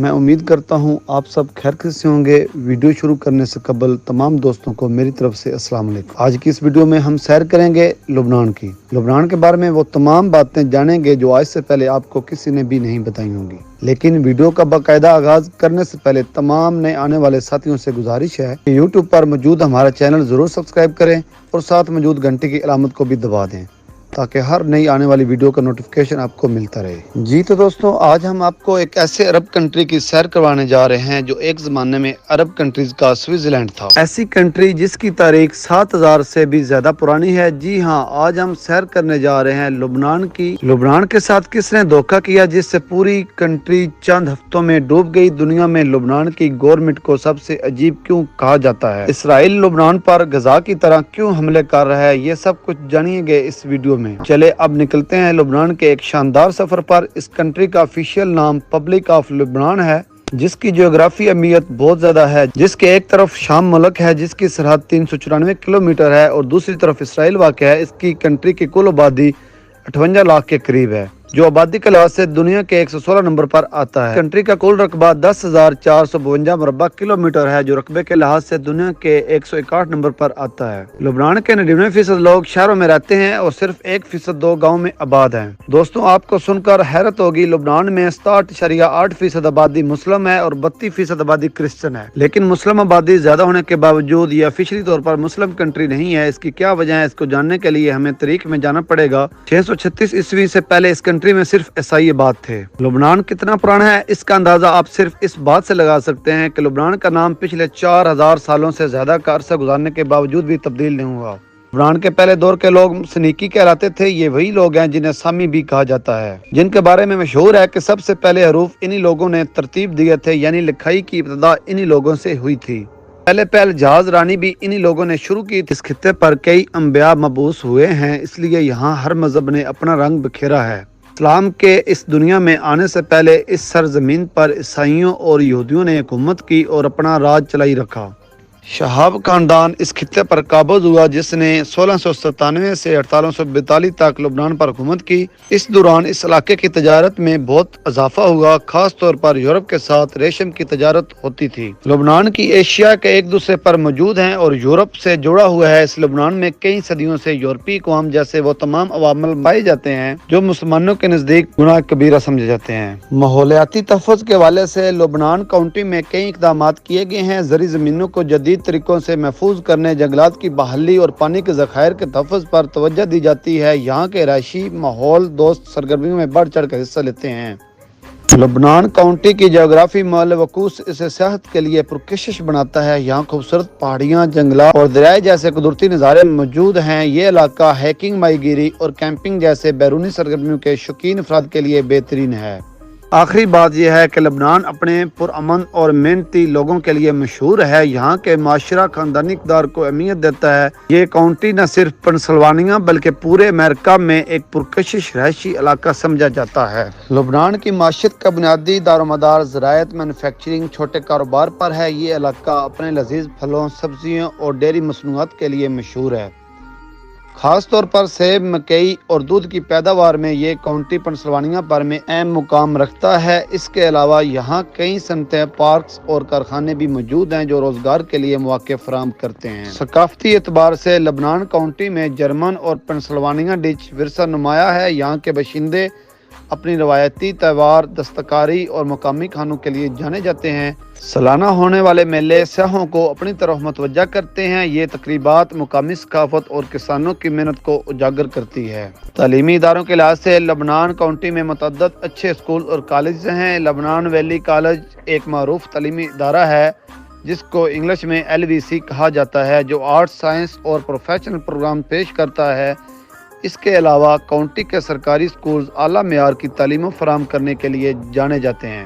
मैं उम्मीद करता हूँ आप सब खैरियत से होंगे। वीडियो शुरू करने से कबल तमाम दोस्तों को मेरी तरफ से अस्सलाम वालेकुम। आज की इस वीडियो में हम सैर करेंगे लुबनान की। लुबनान के बारे में वो तमाम बातें जानेंगे जो आज से पहले आपको किसी ने भी नहीं बताई होंगी। लेकिन वीडियो का बाकायदा आगाज करने से पहले तमाम नए आने वाले साथियों से गुजारिश है कि यूट्यूब पर मौजूद हमारा चैनल जरूर सब्सक्राइब करें और साथ मौजूद घंटे की अलामत को भी दबा दें ताकि हर नई आने वाली वीडियो का नोटिफिकेशन आपको मिलता रहे। जी तो दोस्तों, आज हम आपको एक ऐसे अरब कंट्री की सैर करवाने जा रहे हैं जो एक ज़माने में अरब कंट्रीज का स्विट्जरलैंड था। ऐसी कंट्री जिसकी तारीख 7000 से भी ज़्यादा पुरानी है। जी हाँ, आज हम सैर करने जा रहे हैं लुबनान की। लुबनान के साथ किसने धोखा किया जिससे पूरी कंट्री चंद हफ्तों में डूब गई। दुनिया में लुबनान की गवर्नमेंट को सबसे अजीब क्यों कहा जाता है। इसराइल लुबनान पर गजा की तरह क्यों हमले कर रहा है, ये सब कुछ जानिएगा इस वीडियो में। चले अब निकलते हैं लुबनान के एक शानदार सफर पर। इस कंट्री का ऑफिशियल नाम रिपब्लिक ऑफ लुबनान है, जिसकी जियोग्राफी अहमियत बहुत ज्यादा है। जिसके एक तरफ शाम मुल्क है जिसकी सरहद 394 किलोमीटर है और दूसरी तरफ इसराइल वाक़ है। इसकी कंट्री की कुल आबादी 58 लाख के करीब है, जो आबादी के लिहाज से दुनिया के 116 नंबर पर आता है। कंट्री का कुल रकबा 10,452 मुरब्बा किलोमीटर है, जो रकबे के लिहाज से दुनिया के 161 नंबर पर आता है। लुबनान के 99% लोग शहरों में रहते हैं और सिर्फ 1% गाँव में आबाद हैं। दोस्तों, आपको सुनकर हैरत होगी, लुबनान में 67.8% आबादी मुस्लिम है और 32% आबादी क्रिश्चियन है। लेकिन मुस्लिम आबादी ज्यादा होने के बावजूद ये ऑफिशियली तौर पर मुस्लिम कंट्री नहीं है। इसकी क्या वजह है, इसको जानने के लिए हमें तारीख में जाना पड़ेगा। 636 ईस्वी से पहले इस कंट्री में सिर्फ ईसाई आबाद थे। लुबनान कितना पुराना है इसका अंदाजा आप सिर्फ इस बात से लगा सकते हैं कि लुबनान का नाम पिछले 4000 सालों से ज्यादा का अरसा गुजारने के बावजूद भी तब्दील नहीं हुआ। लुबनान के पहले दौर के लोग सनीकी कहलाते थे। ये वही लोग हैं जिन्हें सामी भी कहा जाता है, जिनके बारे में मशहूर है कि सबसे पहले हरूफ इन्हीं लोगों ने तरतीब दिए थे, यानी लिखाई की इब्तिदा इन्हीं लोगों से हुई थी। पहले जहाज रानी भी इन्हीं लोगों ने शुरू की। इस खित्ते पर कई अंबिया मबूस हुए हैं, इसलिए यहाँ हर मजहब ने अपना रंग बिखेरा है। इस्लाम के इस दुनिया में आने से पहले इस सरजमीन पर ईसाइयों और यहूदियों ने हुकूमत की और अपना राज चलाई रखा। शहाब खानदान इस खित्ते पर काबूज हुआ, जिसने 1697 से 1842 तक लुबनान पर हुकूमत की। इस दौरान इस इलाके की तजारत में बहुत इजाफा हुआ, खास तौर पर यूरोप के साथ रेशम की तजारत होती थी। लुबनान की एशिया के एक दूसरे पर मौजूद हैं और यूरोप से जुड़ा हुआ है। इस लुबनान में कई सदियों से यूरोपीय कौम जैसे वो तमाम अवामल पाए जाते हैं जो मुसलमानों के नजदीक गुनाह कबीरा समझे जाते हैं। माहौलियाती तहफ़्फ़ुज़ के हवाले से लुबनान काउंटी में कई इक़दामात किए गए हैं। ज़री ज़मीनों को जदीद तरीकों से महफूज करने, जंगलात की बहाली और पानी के ज़खायर के तहफ़्फ़ुज़ पर तवज्जो दी जाती है। यहाँ के रहायशी माहौल दोस्त सरगर्मियों में बढ़ चढ़ कर हिस्सा लेते हैं। लुबनान काउंटी की जियोग्राफी मालवकूस इसे सेहत के लिए पुरकशिश बनाता है। यहाँ खूबसूरत पहाड़ियाँ, जंगलात और दरियाए जैसे कुदरती नज़ारे मौजूद हैं। ये इलाका हाइकिंग, माहीगीरी और कैंपिंग जैसे बैरूनी सरगर्मियों के शौकीन अफराद के लिए बेहतरीन है। आखिरी बात यह है कि लुबनान अपने पुरअमन और मेहनती लोगों के लिए मशहूर है। यहाँ के माशरा खानदानी इक़दार को अहमियत देता है। ये काउंटी न सिर्फ पेंसिल्वानिया बल्कि पूरे अमेरिका में एक पुरकशिश रहायशी इलाका समझा जाता है। लुबनान की माशियत का बुनियादी दारोमदार ज़राअत, मैन्युफैक्चरिंग, छोटे कारोबार पर है। ये इलाका अपने लजीज फलों, सब्जियों और डेयरी मसनूआत के लिए मशहूर है। खास तौर पर सेब, मकई और दूध की पैदावार में ये काउंटी पेंसिल्वानिया पर में अहम मुकाम रखता है। इसके अलावा यहाँ कई सनतें, पार्क्स और कारखाने भी मौजूद हैं जो रोजगार के लिए मौके फराहम करते हैं। सकाफती एतबार से लुबनान काउंटी में जर्मन और पेंसिल्वानिया डिच विरसा नुमाया है। यहाँ के बाशिंदे अपनी रवायती त्यौहार, दस्तकारी और मकामी खानों के लिए जाने जाते हैं। सालाना होने वाले मेले सयाहों को अपनी तरफ मतवज्जा करते हैं। ये तकरीबात मुकामी सकाफत और किसानों की मेहनत को उजागर करती है। तालीमी इदारों के लिहाज से लुबनान काउंटी में मुतअद्दिद अच्छे स्कूल और कॉलेज हैं। लुबनान वैली कॉलेज एक मारूफ तालीमी इदारा है जिसको इंग्लिश में LVC कहा जाता है, जो आर्ट्स, साइंस और प्रोफेशनल प्रोग्राम पेश करता है। इसके अलावा काउंटी के सरकारी स्कूल्स आला मेयार की तालीम फराहम करने के लिए जाने जाते हैं।